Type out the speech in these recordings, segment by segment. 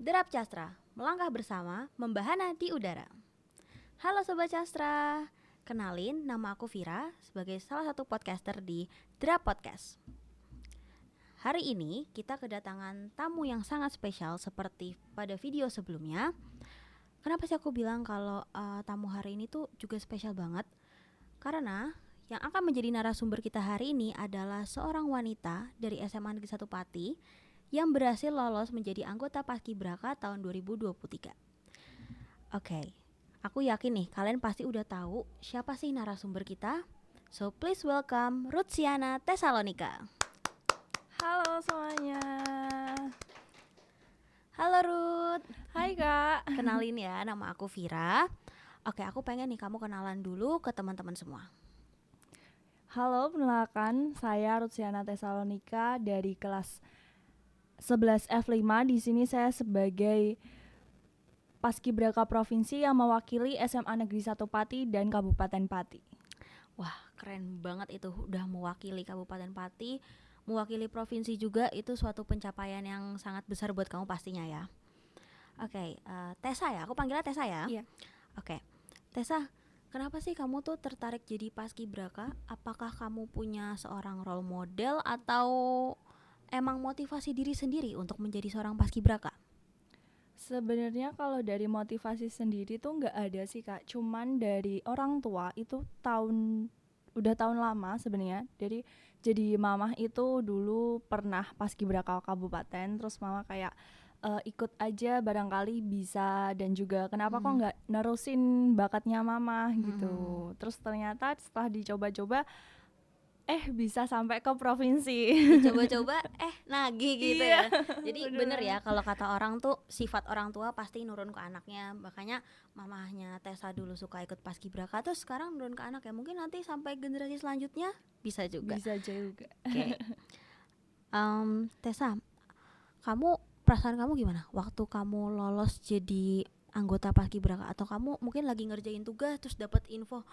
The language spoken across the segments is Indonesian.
Derap Castra, melangkah bersama, membahana di udara. Halo Sobat Castra, kenalin nama aku Vira sebagai salah satu podcaster di Derap Podcast. Hari ini kita kedatangan tamu yang sangat spesial seperti pada video sebelumnya. Kenapa sih aku bilang kalau tamu hari ini tuh juga spesial banget? Karena yang akan menjadi narasumber kita hari ini adalah seorang wanita dari SMA Negeri 1 Pati yang berhasil lolos menjadi anggota Paskibraka tahun 2023. Oke, aku yakin nih kalian pasti udah tahu siapa sih narasumber kita. So please welcome Rutsiana Tesalonika. Halo semuanya. Halo Ruth. Hai Kak. Kenalin ya, nama aku Vira. Oke, aku pengen nih kamu kenalan dulu ke teman-teman semua. Halo, perkenalkan saya Rutsiana Tesalonika dari kelas 11 F5. Di sini saya sebagai Paskibraka Provinsi yang mewakili SMA Negeri 1 Pati dan Kabupaten Pati. Wah, keren banget itu, udah mewakili Kabupaten Pati, mewakili provinsi juga. Itu suatu pencapaian yang sangat besar buat kamu pastinya ya. Oke, Tessa ya, aku panggilnya Tessa ya. Iya. Oke, Tessa, kenapa sih kamu tuh tertarik jadi paskibraka? Apakah kamu punya seorang role model atau emang motivasi diri sendiri untuk menjadi seorang paskibraka? Sebenarnya kalau dari motivasi sendiri tuh nggak ada sih Kak. Cuman dari orang tua itu udah tahun lama sebenarnya. Jadi mamah itu dulu pernah paskibraka kabupaten, terus mama kayak ikut aja barangkali bisa, dan juga kenapa kok nggak nerusin bakatnya mama gitu. Terus ternyata setelah dicoba-coba bisa sampai ke provinsi. Coba-coba nagih gitu Iya, ya. Jadi bener ya kalau kata orang tuh sifat orang tua pasti nurun ke anaknya. Makanya mamahnya Tessa dulu suka ikut paskibraka, terus sekarang nurun ke anak ya. Mungkin nanti sampai generasi selanjutnya bisa juga. Bisa juga. Oke. Tessa, perasaan kamu gimana waktu kamu lolos jadi anggota paskibraka? Atau kamu mungkin lagi ngerjain tugas terus dapat info,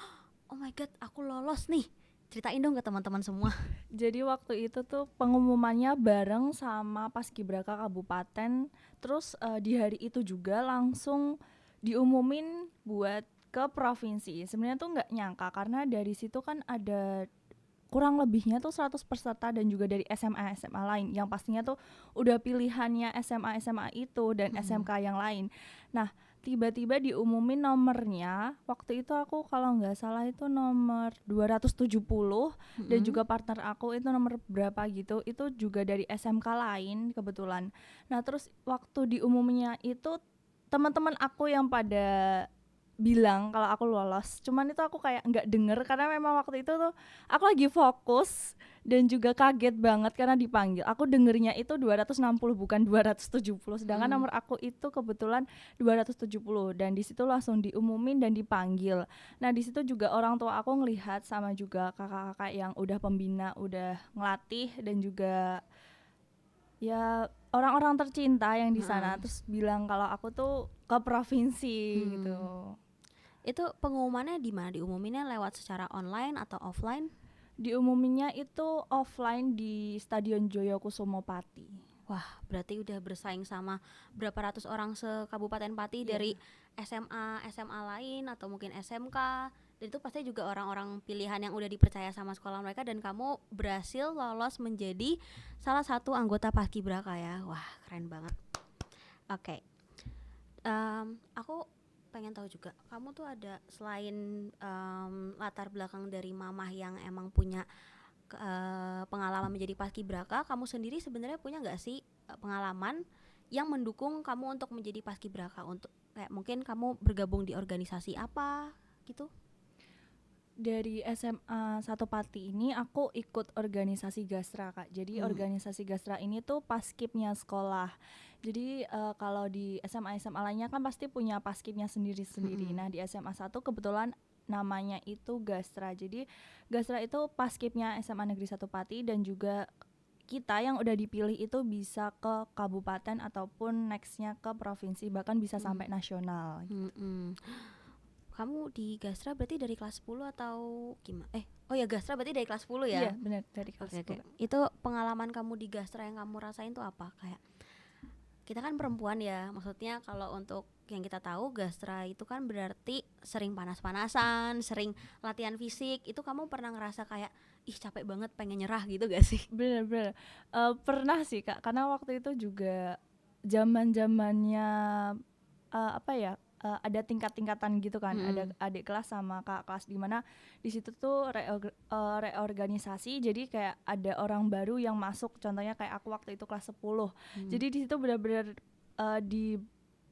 oh my god aku lolos nih, ceritain dong ke teman-teman semua. Jadi waktu itu tuh pengumumannya bareng sama Paskibraka Kabupaten. Terus di hari itu juga langsung diumumin buat ke provinsi. Sebenarnya tuh nggak nyangka karena dari situ kan ada kurang lebihnya tuh 100 peserta dan juga dari SMA lain yang pastinya tuh udah pilihannya SMA itu dan SMK yang lain. Nah, tiba-tiba diumumin nomornya. Waktu itu aku kalau nggak salah itu nomor 270 dan juga partner aku itu nomor berapa gitu. Itu juga dari SMK lain kebetulan. Nah, terus waktu diumuminnya itu teman-teman aku yang pada bilang kalau aku lolos, cuman itu aku kayak nggak denger karena memang waktu itu tuh aku lagi fokus dan juga kaget banget karena dipanggil. Aku dengernya itu 260 bukan 270, sedangkan nomor aku itu kebetulan 270 dan di situ langsung diumumin dan dipanggil. Nah, di situ juga orang tua aku ngelihat sama juga kakak-kakak yang udah pembina, udah ngelatih dan juga ya orang-orang tercinta yang di sana terus bilang kalau aku tuh ke provinsi gitu. Itu pengumumannya di mana? Diumuminnya lewat secara online atau offline? Diumuminnya itu offline di Stadion Joyokusumo Pati. Wah, berarti udah bersaing sama berapa ratus orang se-Kabupaten Pati dari SMA lain atau mungkin SMK. Dan itu pasti juga orang-orang pilihan yang udah dipercaya sama sekolah mereka, dan kamu berhasil lolos menjadi salah satu anggota Paskibraka ya. Wah, keren banget. Oke. Aku pengen tahu juga, kamu tuh ada selain latar belakang dari mamah yang emang punya pengalaman menjadi paskibraka, kamu sendiri sebenarnya punya nggak sih pengalaman yang mendukung kamu untuk menjadi paskibraka? Untuk kayak mungkin kamu bergabung di organisasi apa gitu? Dari SMA 1 Pati ini aku ikut organisasi Gastra Kak. Jadi organisasi Gastra ini tuh paskibnya sekolah. Jadi kalau di SMA lainnya kan pasti punya paskibnya sendiri-sendiri. Nah, di SMA 1 kebetulan namanya itu Gastra. Jadi Gastra itu paskibnya SMA Negeri 1 Pati dan juga kita yang udah dipilih itu bisa ke kabupaten ataupun nextnya ke provinsi, bahkan bisa sampai nasional. Kamu di Gastra berarti dari kelas 10 atau gimana? Oh ya, Gastra berarti dari kelas 10 ya? Iya, benar, dari kelas 10. Itu pengalaman kamu di Gastra yang kamu rasain tuh apa? Kayak kita kan perempuan ya, maksudnya kalau untuk yang kita tahu gastra itu kan berarti sering panas-panasan, sering latihan fisik. Itu kamu pernah ngerasa kayak ih capek banget pengen nyerah gitu gak sih? Bener-bener pernah sih Kak, karena waktu itu juga zaman-zamannya apa ya, ada tingkat-tingkatan gitu kan, ada adik kelas sama kakak kelas, di mana di situ tuh reorganisasi, jadi kayak ada orang baru yang masuk, contohnya kayak aku waktu itu kelas 10. Jadi di situ benar-benar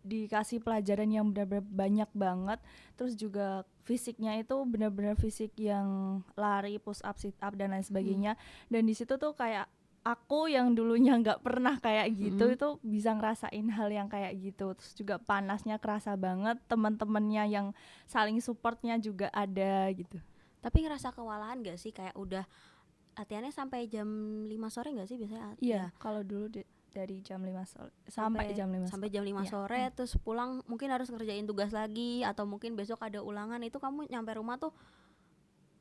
dikasih pelajaran yang benar-benar banyak banget, terus juga fisiknya itu benar-benar fisik yang lari, push up, sit up dan lain sebagainya. Dan di situ tuh kayak aku yang dulunya nggak pernah kayak gitu itu bisa ngerasain hal yang kayak gitu. Terus juga panasnya kerasa banget, teman-temannya yang saling supportnya juga ada gitu. Tapi ngerasa kewalahan gak sih kayak udah latihannya sampai jam 5 sore gak sih biasanya? Iya, kalau dulu dari jam 5 sore sampai jam 5 sampai jam 5 sore terus pulang mungkin harus ngerjain tugas lagi atau mungkin besok ada ulangan, itu kamu nyampe rumah tuh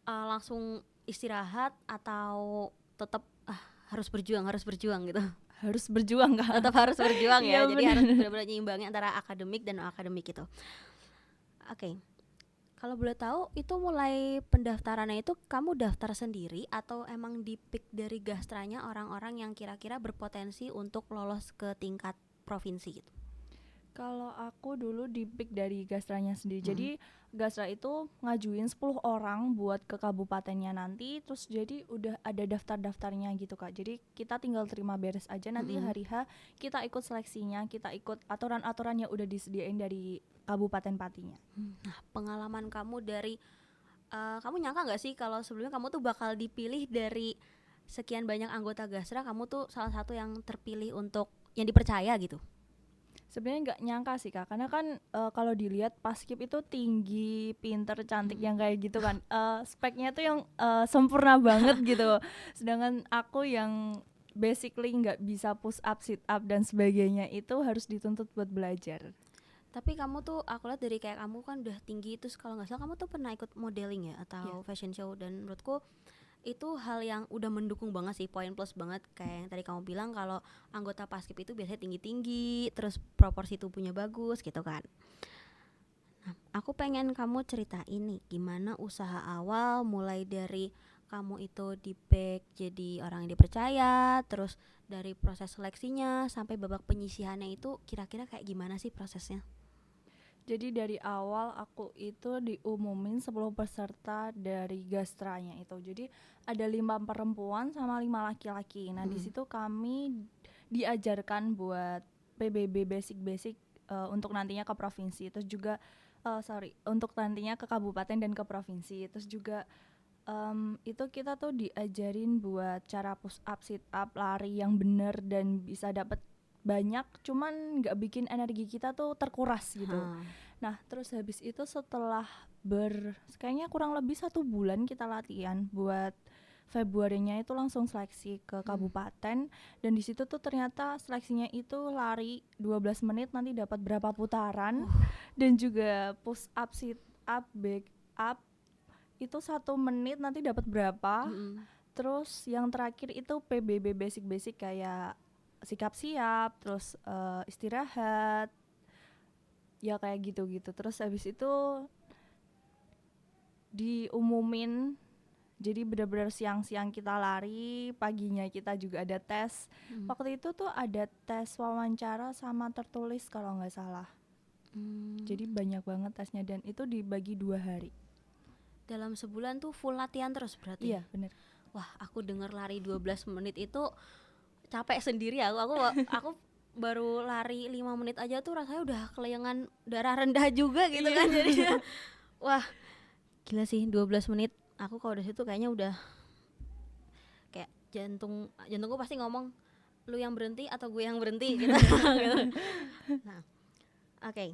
langsung istirahat atau tetap harus berjuang gitu? Harus berjuang Kak. Tetap harus berjuang ya. Iya, Jadi bener. harus benar-benar nyimbangin antara akademik dan non akademik gitu. Oke. Kalau boleh tahu itu mulai pendaftarannya itu kamu daftar sendiri atau emang di-pick dari gastranya orang-orang yang kira-kira berpotensi untuk lolos ke tingkat provinsi gitu? Kalau aku dulu di-pick dari gastranya sendiri. Jadi gastra itu ngajuin 10 orang buat ke kabupatennya nanti, terus jadi udah ada daftar-daftarnya gitu Kak. Jadi kita tinggal terima beres aja, nanti hari H kita ikut seleksinya, kita ikut aturan-aturan yang udah disediain dari Kabupaten Patinya. Nah, pengalaman kamu dari kamu nyangka nggak sih kalau sebelumnya kamu tuh bakal dipilih dari sekian banyak anggota gastra, kamu tuh salah satu yang terpilih untuk yang dipercaya gitu? Sebenarnya nggak nyangka sih Kak, karena kan kalau dilihat Paskib itu tinggi, pinter, cantik yang kayak gitu kan, speknya tuh yang sempurna banget gitu. Sedangkan aku yang basically nggak bisa push up, sit up dan sebagainya itu harus dituntut buat belajar. Tapi kamu tuh aku lihat dari kayak kamu kan udah tinggi, terus kalau nggak salah kamu tuh pernah ikut modeling ya atau fashion show, dan menurutku itu hal yang udah mendukung banget sih, poin plus banget kayak yang tadi kamu bilang kalau anggota Paskib itu biasanya tinggi-tinggi, terus proporsi tubuhnya bagus gitu kan. Nah, aku pengen kamu ceritain nih gimana usaha awal mulai dari kamu itu di-pick jadi orang yang dipercaya, terus dari proses seleksinya sampai babak penyisihannya itu kira-kira kayak gimana sih prosesnya? Jadi dari awal aku itu diumumin 10 peserta dari gastranya itu. Jadi ada 5 perempuan sama 5 laki-laki. Nah, di situ kami diajarkan buat PBB basic-basic untuk nantinya ke provinsi. Terus juga untuk nantinya ke kabupaten dan ke provinsi. Terus juga itu kita tuh diajarin buat cara push up, sit up, lari yang bener dan bisa dapat banyak, cuman nggak bikin energi kita tuh terkuras gitu. Nah terus habis itu setelah kayaknya kurang lebih 1 bulan kita latihan, buat Februarinya itu langsung seleksi ke kabupaten. Dan di situ tuh ternyata seleksinya itu lari 12 menit nanti dapat berapa putaran, dan juga push up, sit up, back up itu 1 menit nanti dapat berapa. Terus yang terakhir itu PBB basic-basic kayak sikap siap, terus istirahat, ya kayak gitu-gitu. Terus habis itu diumumin, jadi benar-benar siang-siang kita lari, paginya kita juga ada tes. Waktu itu tuh ada tes wawancara sama tertulis kalau nggak salah. Jadi banyak banget tesnya dan itu dibagi 2 hari. Dalam sebulan tuh full latihan terus berarti? Iya bener. Wah, aku denger lari 12 menit itu capek sendiri ya. Aku baru lari 5 menit aja tuh rasanya udah kelayangan darah rendah juga gitu kan. Jadi wah gila sih 12 menit. Aku kalau dari situ kayaknya udah kayak jantungku pasti ngomong lu yang berhenti atau gue yang berhenti gitu. Nah oke.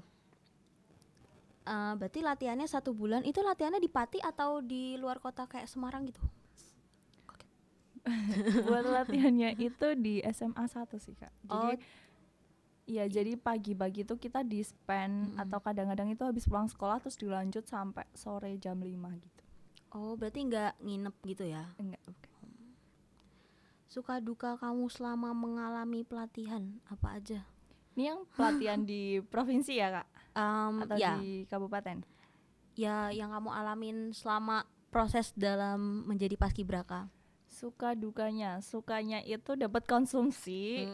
Berarti latihannya 1 bulan. Itu latihannya di Pati atau di luar kota kayak Semarang gitu? Buat latihannya itu di SMA 1 sih Kak. Jadi iya, jadi pagi-pagi tuh kita di spend atau kadang-kadang itu habis pulang sekolah terus dilanjut sampai sore jam 5 gitu. Oh, berarti nggak nginep gitu ya? Enggak, bukan. Suka duka kamu selama mengalami pelatihan apa aja? Ini yang pelatihan di provinsi ya Kak? Atau Ya, di kabupaten? ya yang kamu alamin selama proses dalam menjadi paskibraka. Suka dukanya, sukanya itu dapat konsumsi,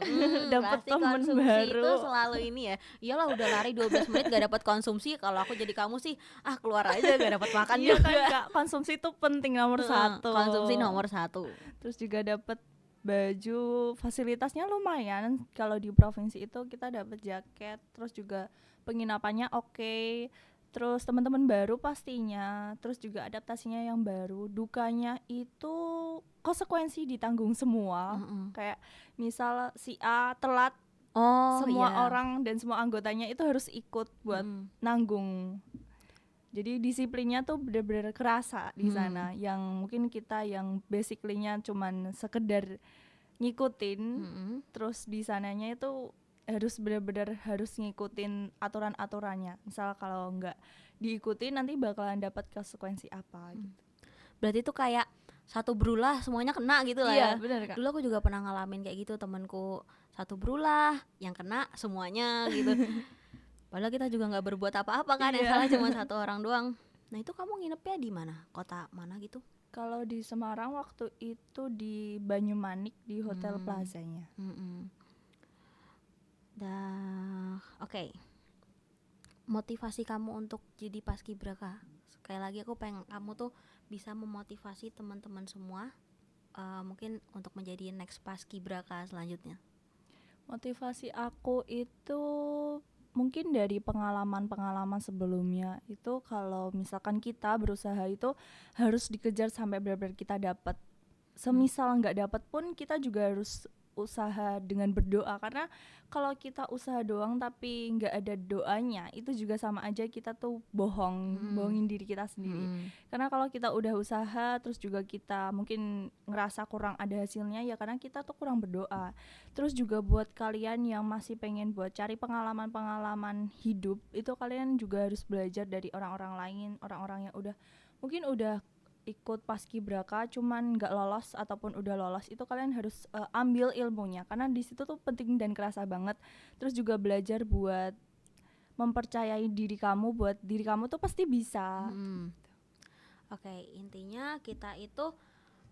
dapat Pasti temen konsumsi itu baru. selalu ini ya. Iyalah udah lari 12 menit gak dapat konsumsi. Kalau aku jadi kamu sih, keluar aja gak dapat makan Iya kan juga. Kak, konsumsi itu penting nomor satu. Konsumsi nomor 1. Terus juga dapat baju, fasilitasnya lumayan. Kalau di provinsi itu kita dapat jaket, terus juga penginapannya oke. Terus teman-teman baru pastinya, terus juga adaptasinya yang baru. Dukanya itu konsekuensi ditanggung semua. Kayak misal si A telat, Oh semua iya. orang dan semua anggotanya itu harus ikut buat nanggung. Jadi disiplinnya tuh benar-benar kerasa di sana. Yang mungkin kita yang basically-nya cuman sekedar ngikutin, terus di sananya itu harus benar-benar harus ngikutin aturan-aturannya. Misal kalau nggak diikuti nanti bakalan dapat konsekuensi apa gitu. Berarti itu kayak satu berulah semuanya kena gitu lah Iya, ya. benar Kak. Dulu aku juga pernah ngalamin kayak gitu, temanku satu berulah yang kena semuanya gitu. Padahal kita juga nggak berbuat apa-apa kan, yang salah cuma satu orang doang. Nah itu kamu nginepnya di mana? Kota mana gitu? Kalau di Semarang waktu itu di Banyumanik di Hotel Plazanya. Dah, oke. Motivasi kamu untuk jadi paskibraka. Sekali lagi aku pengen kamu tuh bisa memotivasi teman-teman semua, mungkin untuk menjadi next paskibraka selanjutnya. Motivasi aku itu mungkin dari pengalaman-pengalaman sebelumnya itu, kalau misalkan kita berusaha itu harus dikejar sampai benar-benar kita dapat. Semisal nggak dapat pun kita juga harus usaha dengan berdoa, karena kalau kita usaha doang tapi nggak ada doanya itu juga sama aja kita tuh bohongin diri kita sendiri. Karena kalau kita udah usaha terus juga kita mungkin ngerasa kurang ada hasilnya ya karena kita tuh kurang berdoa. Terus juga buat kalian yang masih pengen buat cari pengalaman-pengalaman hidup, itu kalian juga harus belajar dari orang-orang lain, orang-orang yang udah ikut paskibraka cuman nggak lolos ataupun udah lolos, itu kalian harus ambil ilmunya karena di situ tuh penting dan kerasa banget. Terus juga belajar buat mempercayai diri kamu, buat diri kamu tuh pasti bisa. Oke, intinya kita itu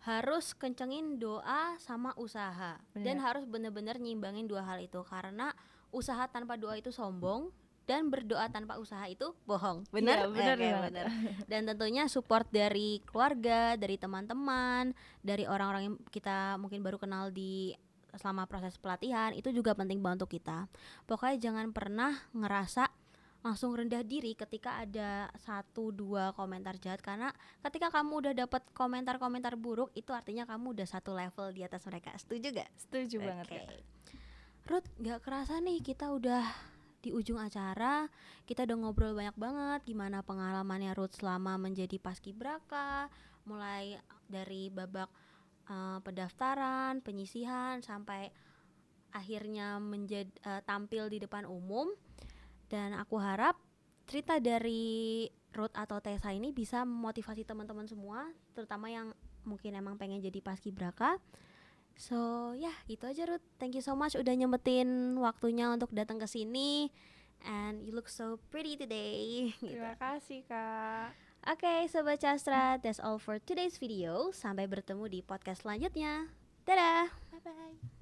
harus kencengin doa sama usaha. Dan harus benar-benar nyimbangin dua hal itu, karena usaha tanpa doa itu sombong dan berdoa tanpa usaha itu bohong. Benar? Iya, benar. Benar. Dan tentunya support dari keluarga, dari teman-teman, dari orang-orang yang kita mungkin baru kenal di selama proses pelatihan, itu juga penting banget untuk kita. Pokoknya jangan pernah ngerasa langsung rendah diri ketika ada 1-2 komentar jahat, karena ketika kamu udah dapat komentar-komentar buruk itu artinya kamu udah satu level di atas mereka. Setuju gak? Setuju banget Kak. Ruth, gak kerasa nih kita udah di ujung acara. Kita udah ngobrol banyak banget gimana pengalamannya Ruth selama menjadi paskibraka, mulai dari babak pendaftaran, penyisihan, sampai akhirnya tampil di depan umum. Dan aku harap cerita dari Ruth atau Tessa ini bisa memotivasi teman-teman semua, terutama yang mungkin emang pengen jadi paskibraka. So gitu aja Ruth. Thank you so much udah nyempetin waktunya untuk datang ke sini. And you look so pretty today. Terima kasih Kak. Oke, Sobat Castra, that's all for today's video. Sampai bertemu di podcast selanjutnya. Dadah. Bye bye.